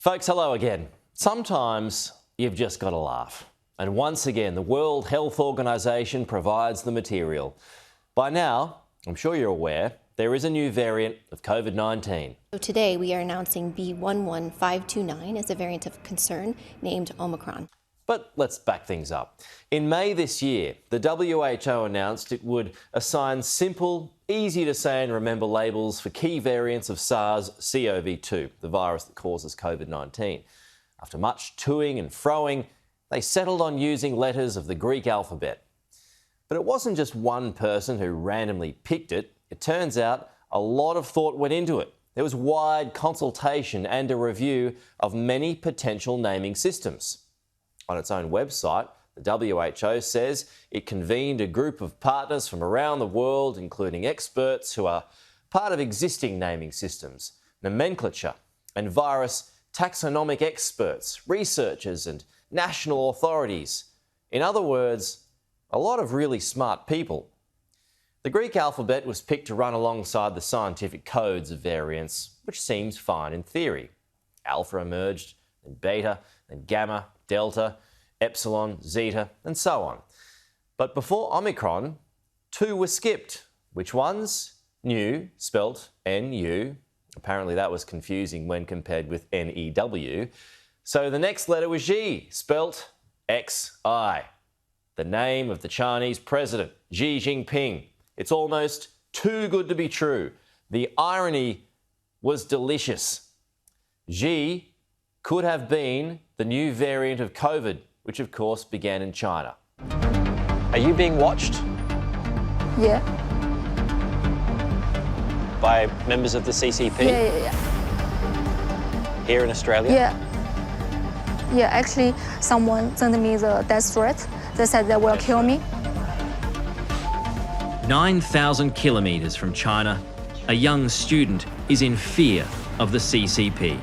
Folks, hello again. Sometimes you've just got to laugh. And once again, the World Health Organization provides the material. By now, I'm sure you're aware, there is a new variant of COVID-19. So today we are announcing B11529 as a variant of concern named Omicron. But let's back things up. In May this year, the WHO announced it would assign simple, easy to say and remember labels for key variants of SARS-CoV-2, the virus that causes COVID-19. After much toing and froing, they settled on using letters of the Greek alphabet. But it wasn't just one person who randomly picked it. It turns out a lot of thought went into it. There was wide consultation and a review of many potential naming systems. On its own website, the WHO says it convened a group of partners from around the world, including experts who are part of existing naming systems, nomenclature and virus taxonomic experts, researchers and national authorities. In other words, a lot of really smart people. The Greek alphabet was picked to run alongside the scientific codes of variants, which seems fine in theory. Alpha emerged, then beta, then gamma, delta, epsilon, zeta, and so on. But before Omicron, two were skipped. Which ones? Nu, spelt N-U. Apparently that was confusing when compared with N-E-W. So the next letter was Xi, spelt X-I. The name of the Chinese president, Xi Jinping. It's almost too good to be true. The irony was delicious. Xi could have been the new variant of COVID, which of course began in China. Are you being watched? Yeah. By members of the CCP? Yeah. Here in Australia? Yeah, actually, someone sent me the death threat. They said they will kill me. 9,000 kilometres from China, a young student is in fear of the CCP.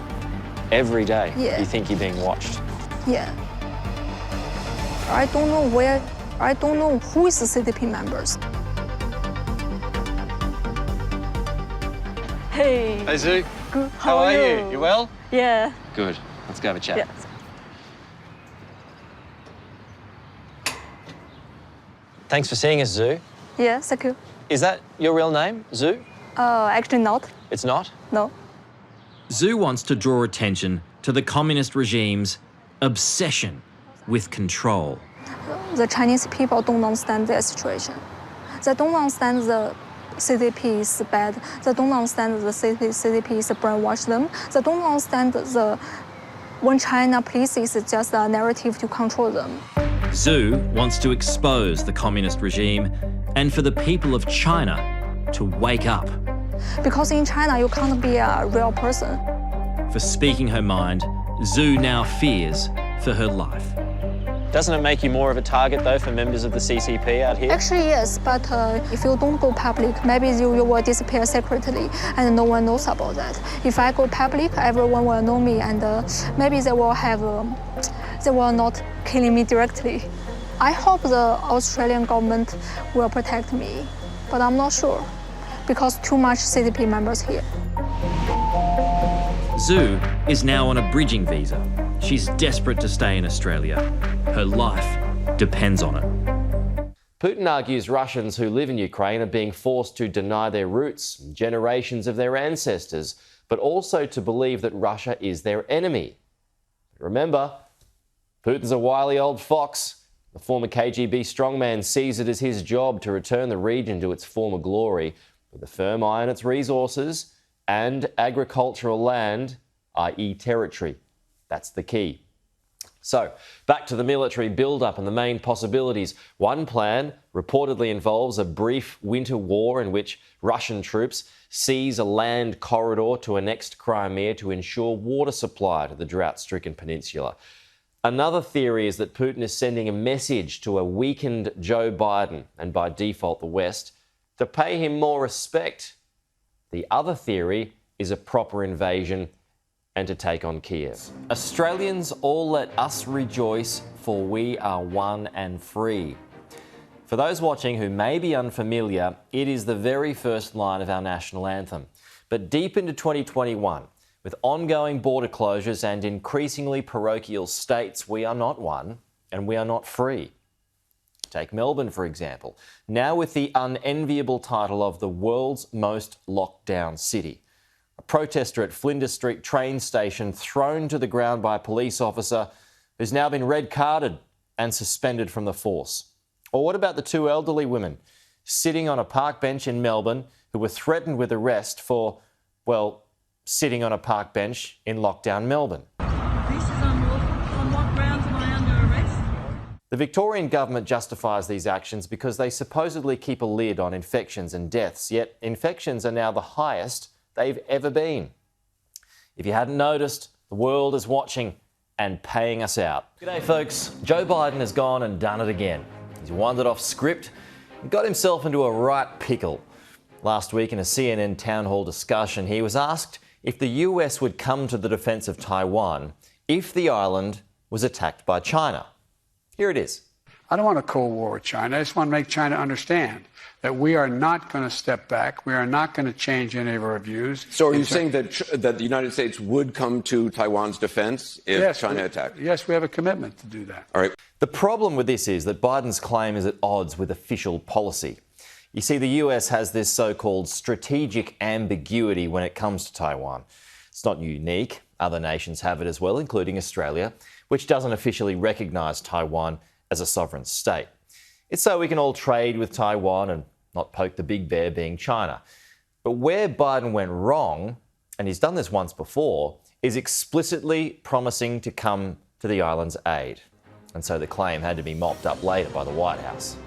Every day Yeah. you think you're being watched? Yeah. I don't know who is the CCP members. Hey. Hey, Zoo. Good. How are you? You well? Yeah. Good. Let's go have a chat. Yeah. Thanks for seeing us, Zhu. Yeah, thank you. Is that your real name, Zhu? Actually not. It's not? No. Zhu wants to draw attention to the communist regime's obsession with control. The Chinese people don't understand their situation. They don't understand the CCP is bad. They don't understand the CCP is brainwash them. They don't understand when China police is just a narrative to control them. Zhu wants to expose the communist regime and for the people of China to wake up. Because in China, you can't be a real person. For speaking her mind, Zhu now fears for her life. Doesn't it make you more of a target, though, for members of the CCP out here? Actually, yes, but if you don't go public, maybe you will disappear secretly and no one knows about that. If I go public, everyone will know me and maybe they will not kill me directly. I hope the Australian government will protect me, but I'm not sure because too much CCP members here. Zhu is now on a bridging visa. She's desperate to stay in Australia. Her life depends on it. Putin argues Russians who live in Ukraine are being forced to deny their roots, generations of their ancestors, but also to believe that Russia is their enemy. Remember, Putin's a wily old fox. The former KGB strongman sees it as his job to return the region to its former glory, with a firm eye on its resources and agricultural land, i.e. territory. That's the key. So, back to the military build-up and the main possibilities. One plan reportedly involves a brief winter war in which Russian troops seize a land corridor to annex Crimea to ensure water supply to the drought-stricken peninsula. Another theory is that Putin is sending a message to a weakened Joe Biden, and by default the West, to pay him more respect. The other theory is a proper invasion and to take on Kiev. Australians, all let us rejoice, for we are one and free. For those watching who may be unfamiliar, it is the very first line of our national anthem. But deep into 2021, With ongoing border closures and increasingly parochial states, we are not one and we are not free. Take Melbourne, for example, now with the unenviable title of the world's most locked down city. A protester at Flinders Street train station thrown to the ground by a police officer who's now been red-carded and suspended from the force. Or what about the two elderly women sitting on a park bench in Melbourne who were threatened with arrest for, well, sitting on a park bench in lockdown Melbourne? This is unlawful. On what grounds am I under arrest? The Victorian government justifies these actions because they supposedly keep a lid on infections and deaths, yet infections are now the highest they've ever been. If you hadn't noticed, the world is watching and paying us out. G'day folks, Joe Biden has gone and done it again. He's wandered off script and got himself into a right pickle. Last week in a CNN town hall discussion, he was asked if the US would come to the defence of Taiwan if the island was attacked by China. Here it is. I don't want a Cold War with China. I just want to make China understand that we are not going to step back. We are not going to change any of our views. So are you saying that the United States would come to Taiwan's defense if China attacked? Yes, we have a commitment to do that. All right. The problem with this is that Biden's claim is at odds with official policy. You see, the US has this so-called strategic ambiguity when it comes to Taiwan. It's not unique. Other nations have it as well, including Australia, which doesn't officially recognise Taiwan as a sovereign state. It's so we can all trade with Taiwan and not poke the big bear being China. But where Biden went wrong, and he's done this once before, is explicitly promising to come to the island's aid. And so the claim had to be mopped up later by the White House.